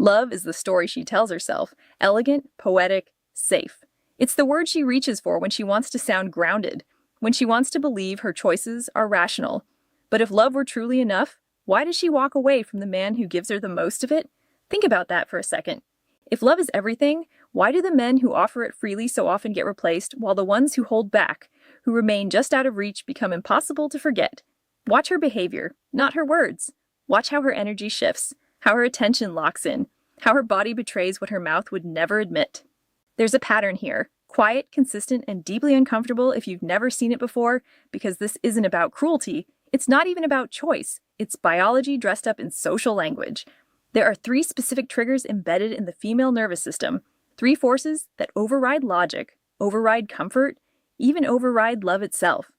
Love is the story she tells herself, elegant, poetic, safe. It's the word she reaches for when she wants to sound grounded, when she wants to believe her choices are rational. But if love were truly enough, why does she walk away from the man who gives her the most of it? Think about that for a second. If love is everything, why do the men who offer it freely so often get replaced, while the ones who hold back, who remain just out of reach, become impossible to forget? Watch her behavior, not her words. Watch how her energy shifts, how her attention locks in, how her body betrays what her mouth would never admit. There's a pattern here, quiet, consistent, and deeply uncomfortable if you've never seen it before, because this isn't about cruelty. It's not even about choice. It's biology dressed up in social language. There are 3 specific triggers embedded in the female nervous system, 3 forces that override logic, override comfort, even override love itself.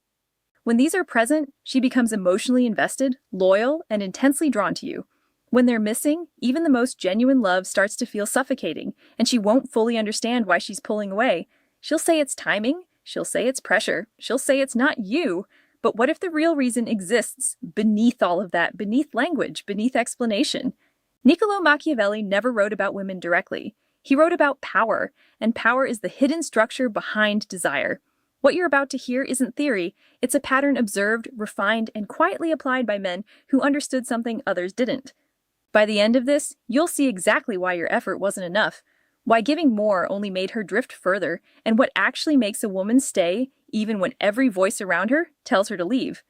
When these are present, she becomes emotionally invested, loyal, and intensely drawn to you. When they're missing, even the most genuine love starts to feel suffocating, and she won't fully understand why she's pulling away. She'll say it's timing, she'll say it's pressure, she'll say it's not you, but what if the real reason exists beneath all of that, beneath language, beneath explanation? Niccolò Machiavelli never wrote about women directly. He wrote about power, and power is the hidden structure behind desire. What you're about to hear isn't theory, it's a pattern observed, refined, and quietly applied by men who understood something others didn't. By the end of this, you'll see exactly why your effort wasn't enough, why giving more only made her drift further, and what actually makes a woman stay even when every voice around her tells her to leave.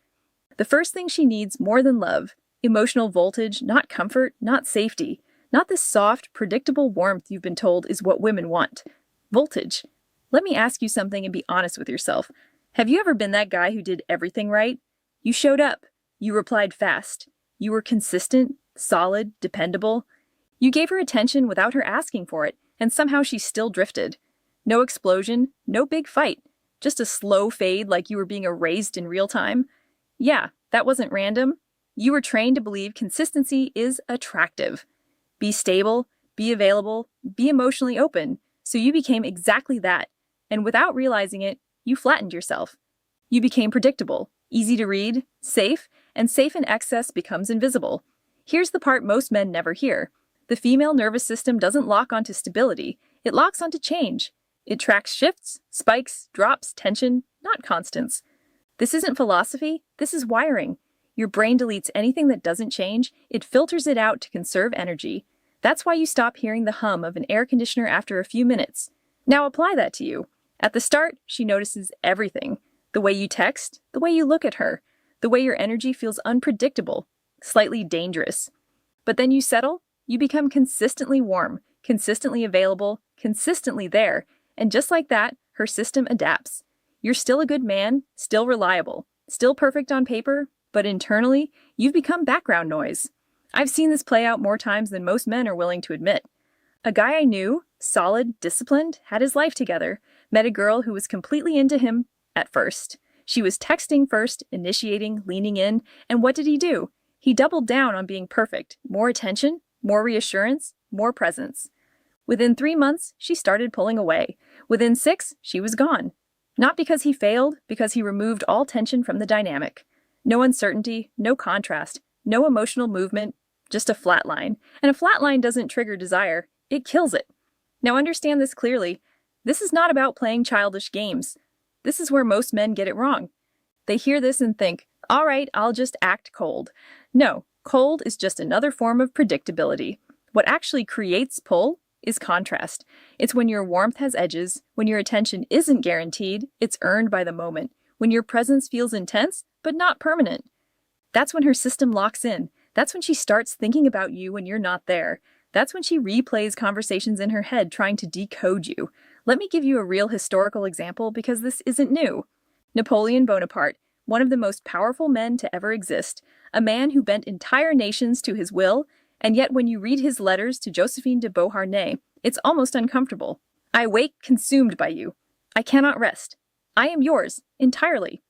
The first thing she needs more than love, emotional voltage, not comfort, not safety, not the soft, predictable warmth you've been told is what women want. Voltage. Let me ask you something and be honest with yourself. Have you ever been that guy who did everything right? You showed up. You replied fast. You were consistent, solid, dependable. You gave her attention without her asking for it, and somehow she still drifted. No explosion, no big fight, just a slow fade like you were being erased in real time. Yeah, that wasn't random. You were trained to believe consistency is attractive. Be stable, be available, be emotionally open, so you became exactly that. And without realizing it, you flattened yourself. You became predictable, easy to read, safe, and safe in excess becomes invisible. Here's the part most men never hear. The female nervous system doesn't lock onto stability, it locks onto change. It tracks shifts, spikes, drops, tension, not constants. This isn't philosophy, this is wiring. Your brain deletes anything that doesn't change, it filters it out to conserve energy. That's why you stop hearing the hum of an air conditioner after a few minutes. Now apply that to you. At the start, she notices everything. The way you text, the way you look at her, the way your energy feels unpredictable, slightly dangerous. But then you settle, you become consistently warm, consistently available, consistently there, and just like that, her system adapts. You're still a good man, still reliable, still perfect on paper, but internally, you've become background noise. I've seen this play out more times than most men are willing to admit. A guy I knew, solid, disciplined, had his life together, met a girl who was completely into him at first. She was texting first, initiating, leaning in, and what did he do? He doubled down on being perfect. More attention, more reassurance, more presence. Within 3 months, she started pulling away. Within 6, she was gone. Not because he failed, because he removed all tension from the dynamic. No uncertainty, no contrast, no emotional movement, just a flat line. And a flat line doesn't trigger desire, it kills it. Now understand this clearly. This is not about playing childish games. This is where most men get it wrong. They hear this and think, all right, I'll just act cold. No, cold is just another form of predictability. What actually creates pull is contrast. It's when your warmth has edges, when your attention isn't guaranteed, it's earned by the moment, when your presence feels intense, but not permanent. That's when her system locks in. That's when she starts thinking about you when you're not there. That's when she replays conversations in her head trying to decode you. Let me give you a real historical example because this isn't new. Napoleon Bonaparte, one of the most powerful men to ever exist, a man who bent entire nations to his will, and yet when you read his letters to Josephine de Beauharnais, it's almost uncomfortable. I wake consumed by you. I cannot rest. I am yours, entirely.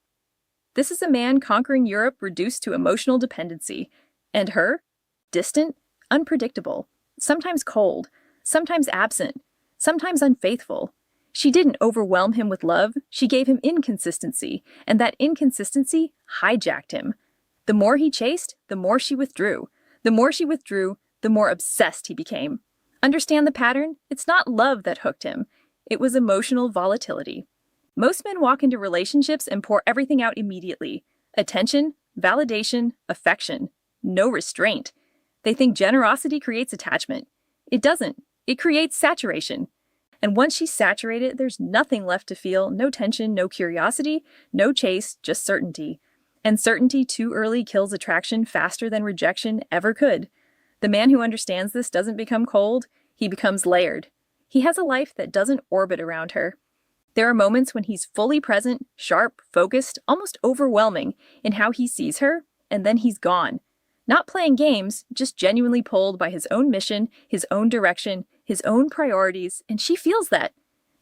This is a man conquering Europe reduced to emotional dependency. And her? Distant, unpredictable, sometimes cold, sometimes absent, sometimes unfaithful. She didn't overwhelm him with love, she gave him inconsistency, and that inconsistency hijacked him. The more he chased, the more she withdrew. The more she withdrew, the more obsessed he became. Understand the pattern? It's not love that hooked him. It was emotional volatility. Most men walk into relationships and pour everything out immediately. Attention, validation, affection. No restraint. They think generosity creates attachment. It doesn't. It creates saturation. And once she's saturated, there's nothing left to feel, no tension, no curiosity, no chase, just certainty. And certainty too early kills attraction faster than rejection ever could. The man who understands this doesn't become cold, he becomes layered. He has a life that doesn't orbit around her. There are moments when he's fully present, sharp, focused, almost overwhelming in how he sees her, and then he's gone. Not playing games, just genuinely pulled by his own mission, his own direction, his own priorities, and she feels that.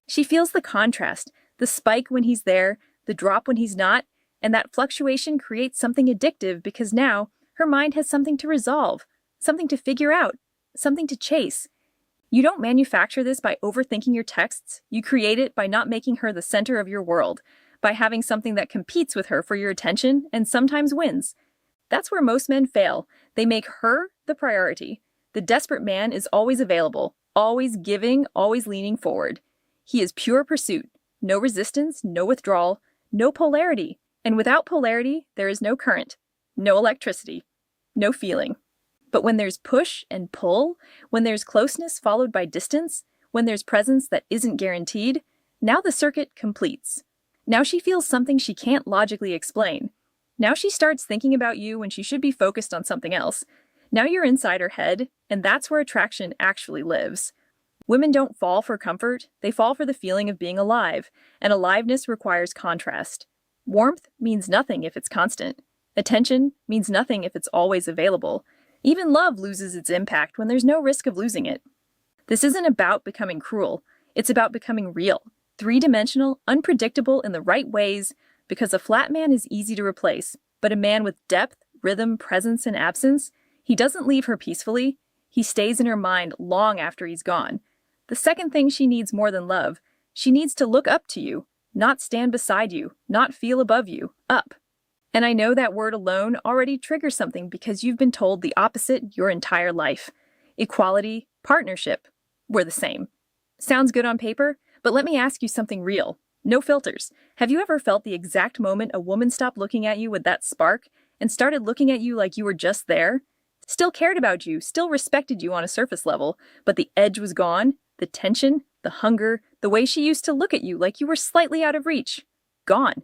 She feels the contrast, the spike when he's there, the drop when he's not, and that fluctuation creates something addictive because now her mind has something to resolve, something to figure out, something to chase. You don't manufacture this by overthinking your texts. You create it by not making her the center of your world, by having something that competes with her for your attention and sometimes wins. That's where most men fail. They make her the priority. The desperate man is always available, always giving, always leaning forward. He is pure pursuit, no resistance, no withdrawal, no polarity. And without polarity, there is no current, no electricity, no feeling. But when there's push and pull, when there's closeness followed by distance, when there's presence that isn't guaranteed, now the circuit completes. Now she feels something she can't logically explain. Now she starts thinking about you when she should be focused on something else. Now you're inside her head, and that's where attraction actually lives. Women don't fall for comfort, they fall for the feeling of being alive, and aliveness requires contrast. Warmth means nothing if it's constant. Attention means nothing if it's always available. Even love loses its impact when there's no risk of losing it. This isn't about becoming cruel. It's about becoming real, three-dimensional, unpredictable in the right ways, because a flat man is easy to replace, but a man with depth, rhythm, presence, and absence, he doesn't leave her peacefully. He stays in her mind long after he's gone. The second thing she needs more than love, she needs to look up to you, not stand beside you, not feel above you, up. And I know that word alone already triggers something because you've been told the opposite your entire life. Equality, partnership, we're the same. Sounds good on paper, but let me ask you something real. No filters. Have you ever felt the exact moment a woman stopped looking at you with that spark and started looking at you like you were just there? Still cared about you, still respected you on a surface level, but the edge was gone, the tension, the hunger, the way she used to look at you like you were slightly out of reach. Gone.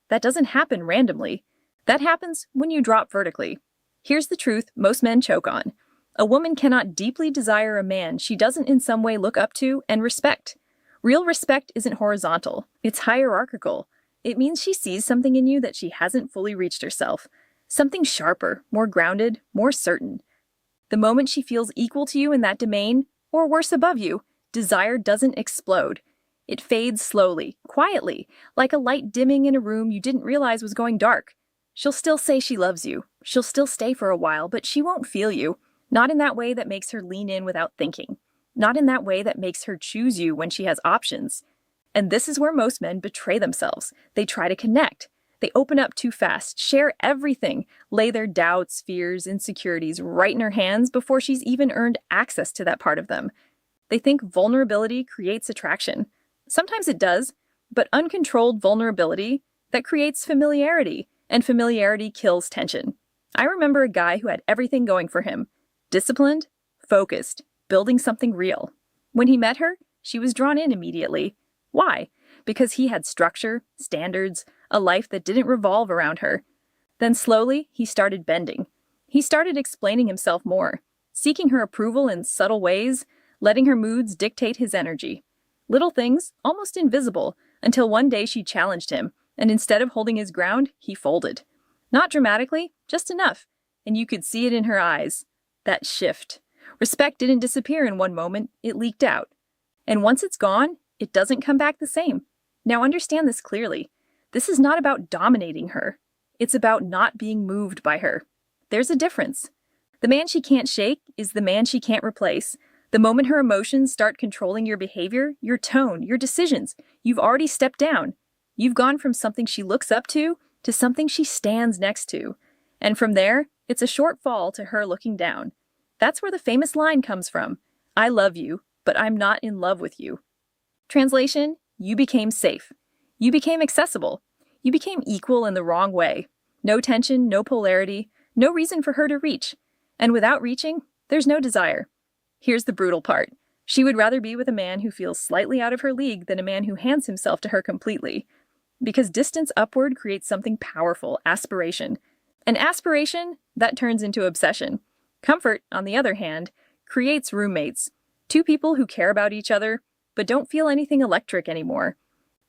That doesn't happen randomly. That happens when you drop vertically. Here's the truth most men choke on. A woman cannot deeply desire a man she doesn't in some way look up to and respect. Real respect isn't horizontal, it's hierarchical. It means she sees something in you that she hasn't fully reached herself. Something sharper, more grounded, more certain. The moment she feels equal to you in that domain, or worse above you, desire doesn't explode. It fades slowly, quietly, like a light dimming in a room you didn't realize was going dark. She'll still say she loves you. She'll still stay for a while, but she won't feel you. Not in that way that makes her lean in without thinking. Not in that way that makes her choose you when she has options. And this is where most men betray themselves. They try to connect. They open up too fast, share everything, lay their doubts, fears, insecurities right in her hands before she's even earned access to that part of them. They think vulnerability creates attraction. Sometimes it does, but uncontrolled vulnerability, that creates familiarity, and familiarity kills tension. I remember a guy who had everything going for him. Disciplined, focused, building something real. When he met her, she was drawn in immediately. Why? Because he had structure, standards, a life that didn't revolve around her. Then slowly, he started bending. He started explaining himself more, seeking her approval in subtle ways, letting her moods dictate his energy. Little things, almost invisible, until one day she challenged him, and instead of holding his ground, he folded. Not dramatically, just enough, and you could see it in her eyes. That shift. Respect didn't disappear in one moment, it leaked out. And once it's gone, it doesn't come back the same. Now understand this clearly. This is not about dominating her. It's about not being moved by her. There's a difference. The man she can't shake is the man she can't replace. The moment her emotions start controlling your behavior, your tone, your decisions, you've already stepped down. You've gone from something she looks up to something she stands next to. And from there, it's a short fall to her looking down. That's where the famous line comes from. I love you, but I'm not in love with you. Translation, you became safe. You became accessible. You became equal in the wrong way. No tension, no polarity, no reason for her to reach. And without reaching, there's no desire. Here's the brutal part. She would rather be with a man who feels slightly out of her league than a man who hands himself to her completely. Because distance upward creates something powerful, aspiration. And aspiration, that turns into obsession. Comfort, on the other hand, creates roommates. Two people who care about each other, but don't feel anything electric anymore.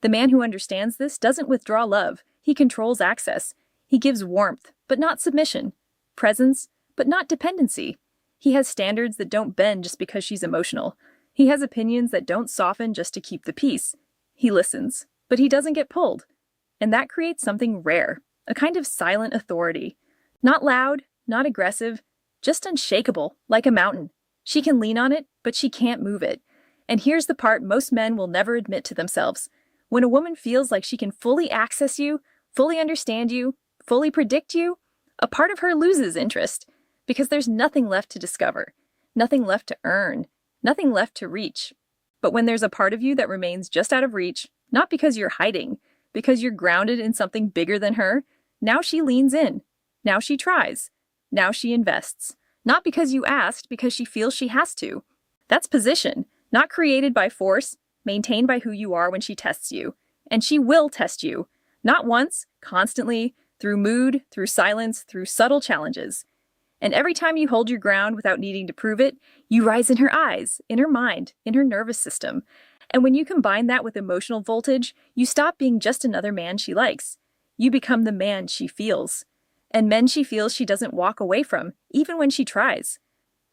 The man who understands this doesn't withdraw love. He controls access. He gives warmth, but not submission. Presence, but not dependency. He has standards that don't bend just because she's emotional. He has opinions that don't soften just to keep the peace. He listens, but he doesn't get pulled. And that creates something rare, a kind of silent authority. Not loud, not aggressive, just unshakable, like a mountain. She can lean on it, but she can't move it. And here's the part most men will never admit to themselves. When a woman feels like she can fully access you, fully understand you, fully predict you, a part of her loses interest, because there's nothing left to discover, nothing left to earn, nothing left to reach. But when there's a part of you that remains just out of reach, not because you're hiding, because you're grounded in something bigger than her, now she leans in. Now she tries. Now she invests. Not because you asked, because she feels she has to. That's position, not created by force, maintained by who you are when she tests you. And she will test you. Not once, constantly, through mood, through silence, through subtle challenges. And every time you hold your ground without needing to prove it, you rise in her eyes, in her mind, in her nervous system. And when you combine that with emotional voltage, you stop being just another man she likes. You become the man she feels. And men she feels she doesn't walk away from, even when she tries.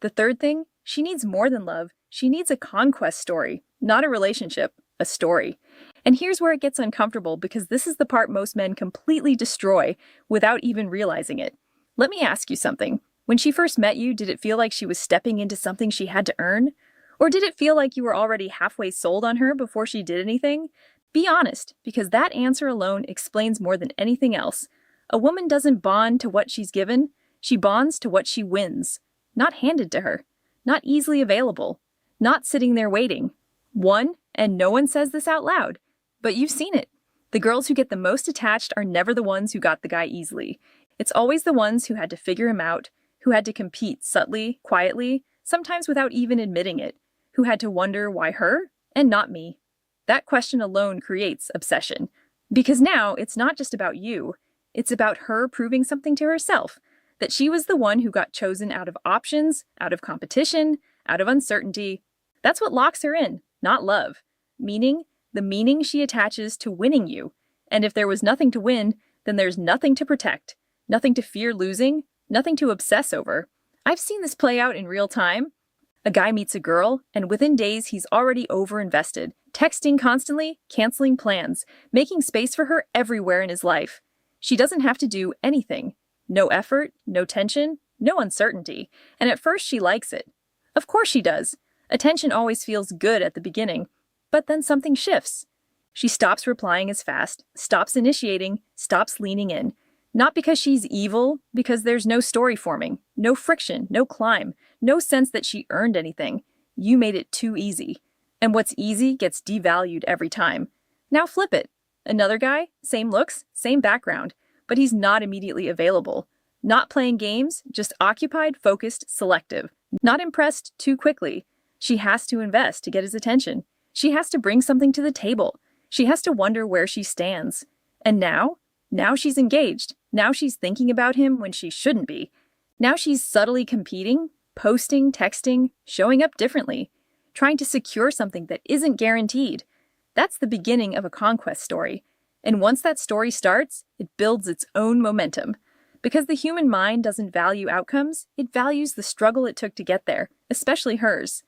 The third thing, she needs more than love. She needs a conquest story, not a relationship, a story. And here's where it gets uncomfortable, because this is the part most men completely destroy without even realizing it. Let me ask you something. When she first met you, did it feel like she was stepping into something she had to earn? Or did it feel like you were already halfway sold on her before she did anything? Be honest, because that answer alone explains more than anything else. A woman doesn't bond to what she's given, she bonds to what she wins. Not handed to her, not easily available, not sitting there waiting. One, and no one says this out loud, but you've seen it. The girls who get the most attached are never the ones who got the guy easily. It's always the ones who had to figure him out, who had to compete subtly, quietly, sometimes without even admitting it, who had to wonder why her and not me. That question alone creates obsession. Because now it's not just about you, it's about her proving something to herself, that she was the one who got chosen out of options, out of competition, out of uncertainty. That's what locks her in, not love. Meaning, the meaning she attaches to winning you. And if there was nothing to win, then there's nothing to protect, nothing to fear losing, nothing to obsess over. I've seen this play out in real time. A guy meets a girl, and within days he's already overinvested, texting constantly, canceling plans, making space for her everywhere in his life. She doesn't have to do anything. No effort, no tension, no uncertainty. And at first she likes it. Of course she does. Attention always feels good at the beginning. But then something shifts. She stops replying as fast, stops initiating, stops leaning in. Not because she's evil, because there's no story forming, no friction, no climb, no sense that she earned anything. You made it too easy. And what's easy gets devalued every time. Now flip it. Another guy, same looks, same background, but he's not immediately available. Not playing games, just occupied, focused, selective. Not impressed too quickly. She has to invest to get his attention. She has to bring something to the table. She has to wonder where she stands. And now she's engaged. Now she's thinking about him when she shouldn't be. Now she's subtly competing, posting, texting, showing up differently, trying to secure something that isn't guaranteed. That's the beginning of a conquest story. And once that story starts, it builds its own momentum. Because the human mind doesn't value outcomes, it values the struggle it took to get there, especially hers.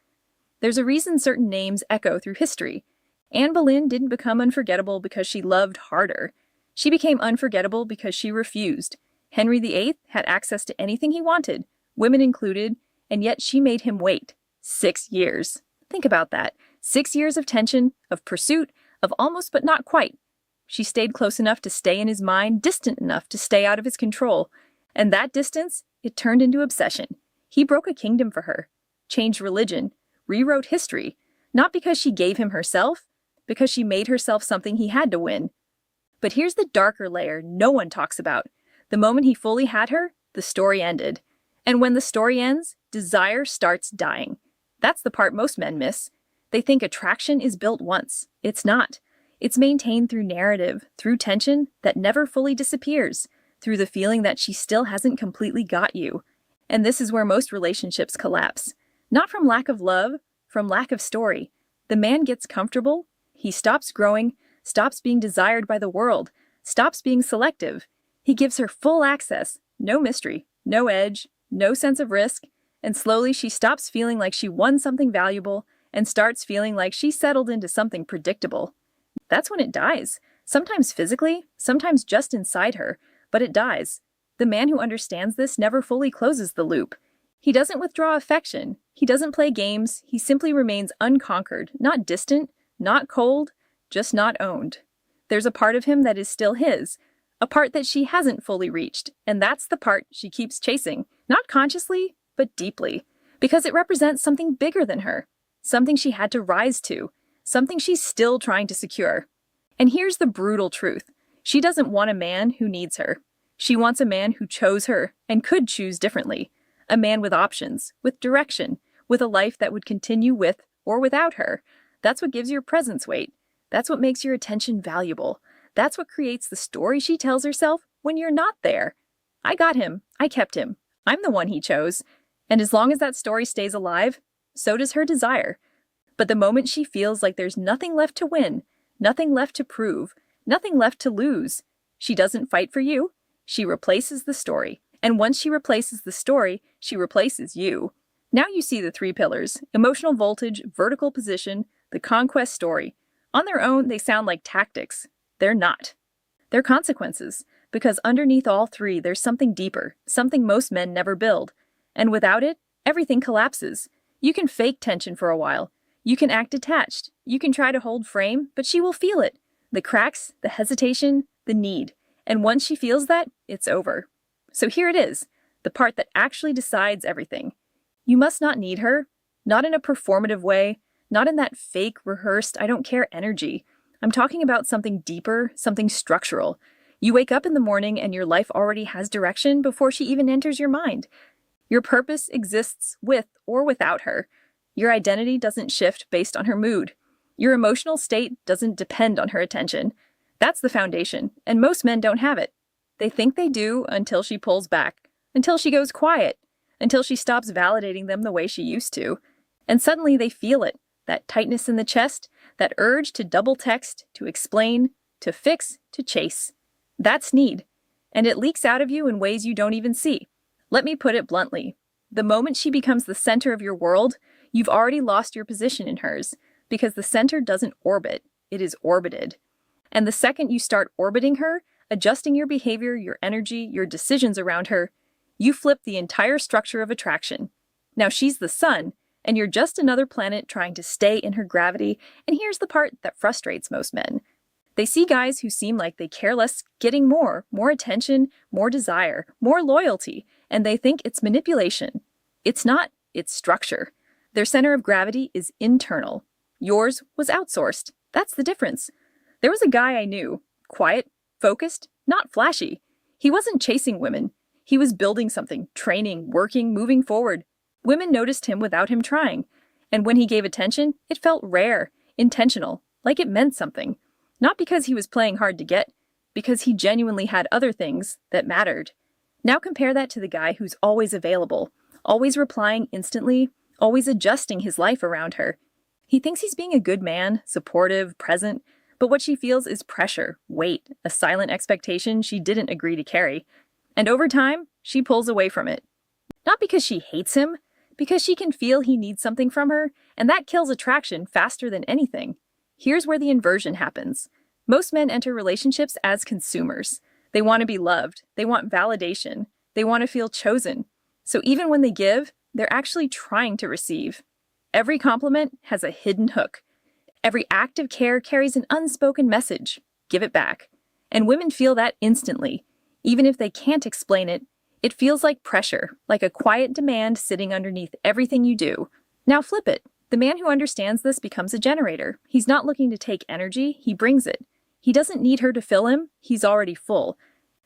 There's a reason certain names echo through history. Anne Boleyn didn't become unforgettable because she loved harder. She became unforgettable because she refused. Henry VIII had access to anything he wanted, women included, and yet she made him wait. 6 years. Think about that. 6 years of tension, of pursuit, of almost but not quite. She stayed close enough to stay in his mind, distant enough to stay out of his control. And that distance, it turned into obsession. He broke a kingdom for her, changed religion, rewrote history, not because she gave him herself, because she made herself something he had to win. But here's the darker layer no one talks about. The moment he fully had her, the story ended. And when the story ends, desire starts dying. That's the part most men miss. They think attraction is built once. It's not. It's maintained through narrative, through tension that never fully disappears, through the feeling that she still hasn't completely got you. And this is where most relationships collapse. Not from lack of love, from lack of story. The man gets comfortable, he stops growing, stops being desired by the world, stops being selective. He gives her full access, no mystery, no edge, no sense of risk, and slowly she stops feeling like she won something valuable and starts feeling like she settled into something predictable. That's when it dies. Sometimes physically, sometimes just inside her, but it dies. The man who understands this never fully closes the loop. He doesn't withdraw affection. He doesn't play games. He simply remains unconquered, not distant, not cold, just not owned. There's a part of him that is still his, a part that she hasn't fully reached, and that's the part she keeps chasing, not consciously, but deeply, because it represents something bigger than her, something she had to rise to, something she's still trying to secure. And here's the brutal truth. She doesn't want a man who needs her. She wants a man who chose her and could choose differently. A man with options, with direction, with a life that would continue with or without her. That's what gives your presence weight. That's what makes your attention valuable. That's what creates the story she tells herself when you're not there. I got him. I kept him. I'm the one he chose. And as long as that story stays alive, so does her desire. But the moment she feels like there's nothing left to win, nothing left to prove, nothing left to lose, she doesn't fight for you. She replaces the story. And once she replaces the story, she replaces you. Now you see the three pillars: emotional voltage, vertical position, the conquest story. On their own, they sound like tactics. They're not. They're consequences, because underneath all three, there's something deeper, something most men never build. And without it, everything collapses. You can fake tension for a while. You can act detached. You can try to hold frame, but she will feel it. The cracks, the hesitation, the need. And once she feels that, it's over. So here it is, the part that actually decides everything. You must not need her, not in a performative way, not in that fake, rehearsed, I don't care energy. I'm talking about something deeper, something structural. You wake up in the morning and your life already has direction before she even enters your mind. Your purpose exists with or without her. Your identity doesn't shift based on her mood. Your emotional state doesn't depend on her attention. That's the foundation, and most men don't have it. They think they do until she pulls back, until she goes quiet, until she stops validating them the way she used to. And suddenly they feel it, that tightness in the chest, that urge to double text, to explain, to fix, to chase. That's need, and it leaks out of you in ways you don't even see. Let me put it bluntly. The moment she becomes the center of your world, you've already lost your position in hers, because the center doesn't orbit, it is orbited. And the second you start orbiting her, adjusting your behavior, your energy, your decisions around her, you flip the entire structure of attraction. Now she's the sun, and you're just another planet trying to stay in her gravity, and here's the part that frustrates most men. They see guys who seem like they care less getting more attention, more desire, more loyalty, and they think it's manipulation. It's not, it's structure. Their center of gravity is internal. Yours was outsourced. That's the difference. There was a guy I knew, quiet, focused, not flashy. He wasn't chasing women. He was building something, training, working, moving forward. Women noticed him without him trying. And when he gave attention, it felt rare, intentional, like it meant something. Not because he was playing hard to get, because he genuinely had other things that mattered. Now compare that to the guy who's always available, always replying instantly, always adjusting his life around her. He thinks he's being a good man, supportive, present, but what she feels is pressure, weight, a silent expectation she didn't agree to carry. And over time, she pulls away from it. Not because she hates him, because she can feel he needs something from her, and that kills attraction faster than anything. Here's where the inversion happens. Most men enter relationships as consumers. They want to be loved. They want validation. They want to feel chosen. So even when they give, they're actually trying to receive. Every compliment has a hidden hook. Every act of care carries an unspoken message. Give it back. And women feel that instantly. Even if they can't explain it, it feels like pressure, like a quiet demand sitting underneath everything you do. Now flip it. The man who understands this becomes a generator. He's not looking to take energy, he brings it. He doesn't need her to fill him, he's already full.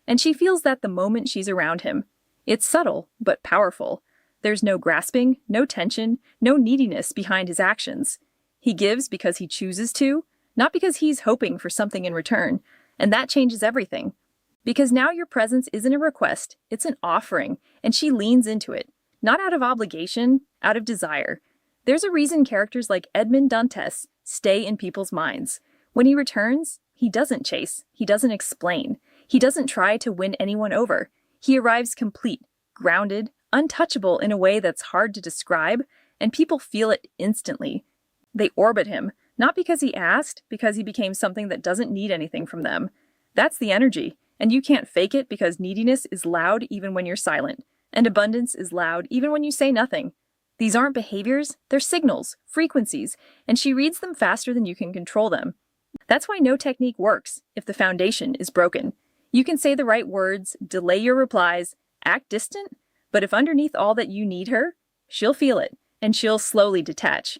And she feels that the moment she's around him. It's subtle, but powerful. There's no grasping, no tension, no neediness behind his actions. He gives because he chooses to, not because he's hoping for something in return. And that changes everything. Because now your presence isn't a request, it's an offering, and she leans into it. Not out of obligation, out of desire. There's a reason characters like Edmond Dantes stay in people's minds. When he returns, he doesn't chase, he doesn't explain, he doesn't try to win anyone over. He arrives complete, grounded, untouchable in a way that's hard to describe, and people feel it instantly. They orbit him, not because he asked, because he became something that doesn't need anything from them. That's the energy, and you can't fake it because neediness is loud even when you're silent, and abundance is loud even when you say nothing. These aren't behaviors, they're signals, frequencies, and she reads them faster than you can control them. That's why no technique works if the foundation is broken. You can say the right words, delay your replies, act distant, but if underneath all that you need her, she'll feel it, and she'll slowly detach.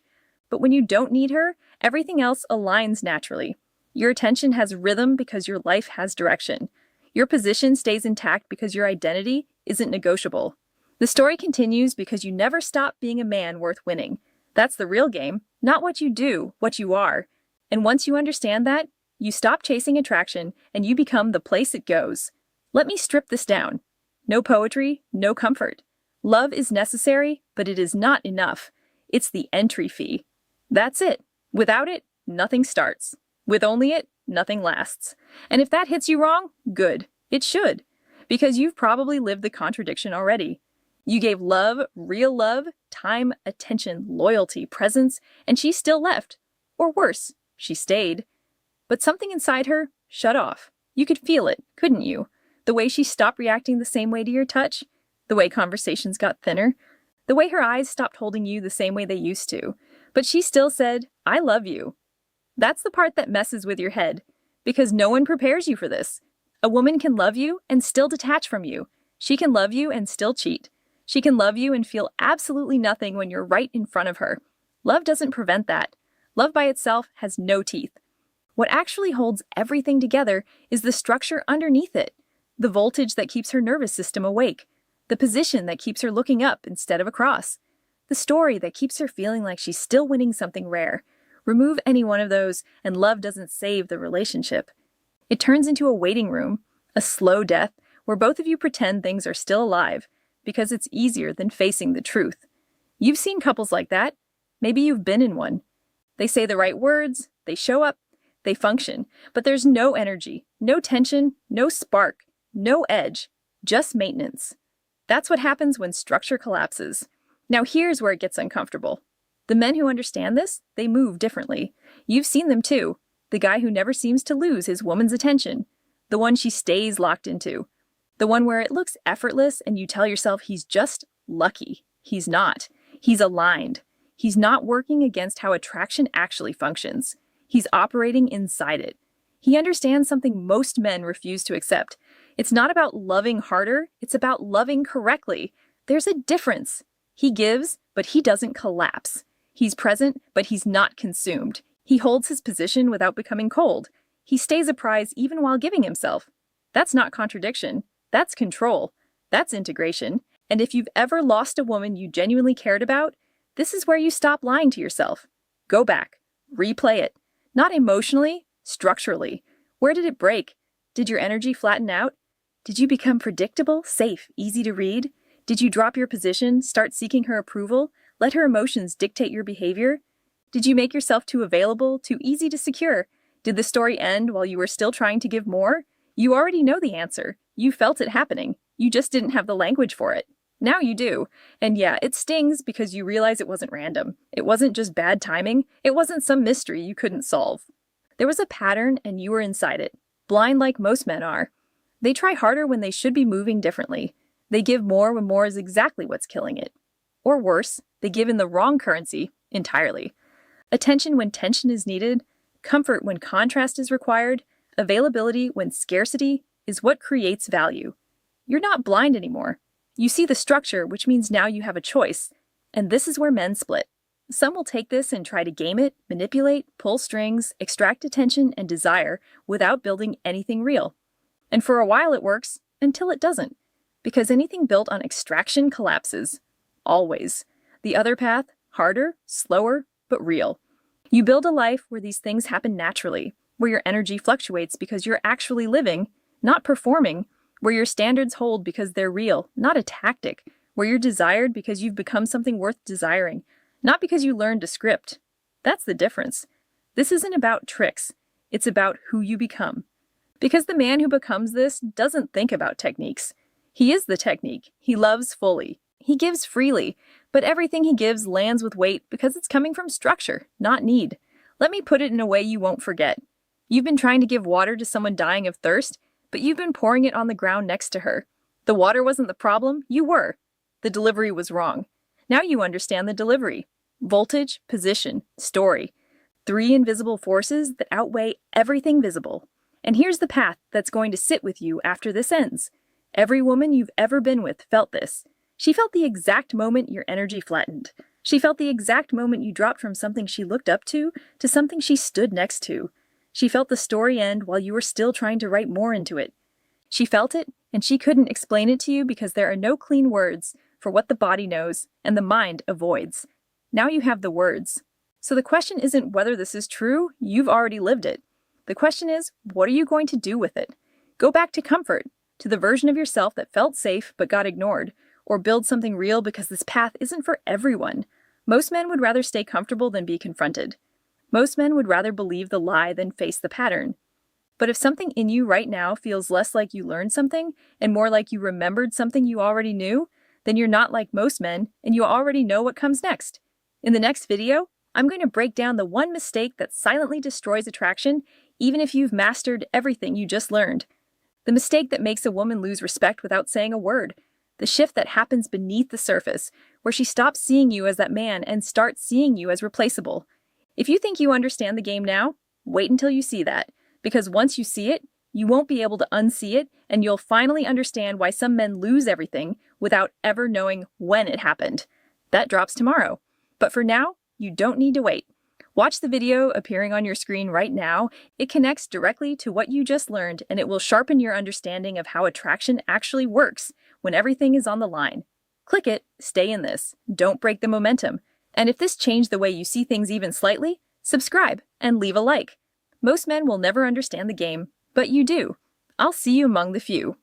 But when you don't need her, everything else aligns naturally. Your attention has rhythm because your life has direction. Your position stays intact because your identity isn't negotiable. The story continues because you never stop being a man worth winning. That's the real game, not what you do, what you are. And once you understand that, you stop chasing attraction and you become the place it goes. Let me strip this down. No poetry, no comfort. Love is necessary, but it is not enough. It's the entry fee. That's it. Without it, nothing starts. With only it, nothing lasts. And if that hits you wrong, good. It should. Because you've probably lived the contradiction already. You gave love, real love, time, attention, loyalty, presence, and she still left. Or worse, she stayed. But something inside her shut off. You could feel it, couldn't you? The way she stopped reacting the same way to your touch, the way conversations got thinner, the way her eyes stopped holding you the same way they used to. But she still said, I love you. That's the part that messes with your head, because no one prepares you for this. A woman can love you and still detach from you. She can love you and still cheat. She can love you and feel absolutely nothing when you're right in front of her. Love doesn't prevent that. Love by itself has no teeth. What actually holds everything together is the structure underneath it, the voltage that keeps her nervous system awake, the position that keeps her looking up instead of across, the story that keeps her feeling like she's still winning something rare. Remove any one of those, and love doesn't save the relationship. It turns into a waiting room, a slow death, where both of you pretend things are still alive, because it's easier than facing the truth. You've seen couples like that. Maybe you've been in one. They say the right words, they show up, they function, but there's no energy, no tension, no spark, no edge, just maintenance. That's what happens when structure collapses. Now here's where it gets uncomfortable. The men who understand this, they move differently. You've seen them too. The guy who never seems to lose his woman's attention. The one she stays locked into. The one where it looks effortless and you tell yourself he's just lucky. He's not. He's aligned. He's not working against how attraction actually functions. He's operating inside it. He understands something most men refuse to accept. It's not about loving harder, it's about loving correctly. There's a difference. He gives, but he doesn't collapse. He's present, but he's not consumed. He holds his position without becoming cold. He stays a prize even while giving himself. That's not contradiction. That's control. That's integration. And if you've ever lost a woman you genuinely cared about, this is where you stop lying to yourself. Go back. Replay it. Not emotionally, structurally. Where did it break? Did your energy flatten out? Did you become predictable, safe, easy to read? Did you drop your position, start seeking her approval, let her emotions dictate your behavior? Did you make yourself too available, too easy to secure? Did the story end while you were still trying to give more? You already know the answer. You felt it happening. You just didn't have the language for it. Now you do. And yeah, it stings because you realize it wasn't random. It wasn't just bad timing. It wasn't some mystery you couldn't solve. There was a pattern and you were inside it, blind like most men are. They try harder when they should be moving differently. They give more when more is exactly what's killing it. Or worse, they give in the wrong currency entirely. Attention when tension is needed, comfort when contrast is required, availability when scarcity is what creates value. You're not blind anymore. You see the structure, which means now you have a choice. And this is where men split. Some will take this and try to game it, manipulate, pull strings, extract attention and desire without building anything real. And for a while it works, until it doesn't. Because anything built on extraction collapses. Always. The other path, harder, slower, but real. You build a life where these things happen naturally, where your energy fluctuates because you're actually living, not performing, where your standards hold because they're real, not a tactic, where you're desired because you've become something worth desiring, not because you learned a script. That's the difference. This isn't about tricks. It's about who you become. Because the man who becomes this doesn't think about techniques. He is the technique. He loves fully. He gives freely, but everything he gives lands with weight because it's coming from structure, not need. Let me put it in a way you won't forget. You've been trying to give water to someone dying of thirst, but you've been pouring it on the ground next to her. The water wasn't the problem, you were. The delivery was wrong. Now you understand the delivery. Voltage, position, story. 3 invisible forces that outweigh everything visible. And here's the path that's going to sit with you after this ends. Every woman you've ever been with felt this. She felt the exact moment your energy flattened. She felt the exact moment you dropped from something she looked up to something she stood next to. She felt the story end while you were still trying to write more into it. She felt it, and she couldn't explain it to you because there are no clean words for what the body knows and the mind avoids. Now you have the words. So the question isn't whether this is true, you've already lived it. The question is, what are you going to do with it? Go back to comfort, to the version of yourself that felt safe but got ignored, or build something real because this path isn't for everyone. Most men would rather stay comfortable than be confronted. Most men would rather believe the lie than face the pattern. But if something in you right now feels less like you learned something and more like you remembered something you already knew, then you're not like most men and you already know what comes next. In the next video, I'm going to break down the one mistake that silently destroys attraction even if you've mastered everything you just learned. The mistake that makes a woman lose respect without saying a word. The shift that happens beneath the surface, where she stops seeing you as that man and starts seeing you as replaceable. If you think you understand the game now, wait until you see that. Because once you see it, you won't be able to unsee it, and you'll finally understand why some men lose everything without ever knowing when it happened. That drops tomorrow. But for now, you don't need to wait. Watch the video appearing on your screen right now. It connects directly to what you just learned, and it will sharpen your understanding of how attraction actually works when everything is on the line. Click it, stay in this. Don't break the momentum. And if this changed the way you see things even slightly, subscribe and leave a like. Most men will never understand the game, but you do. I'll see you among the few.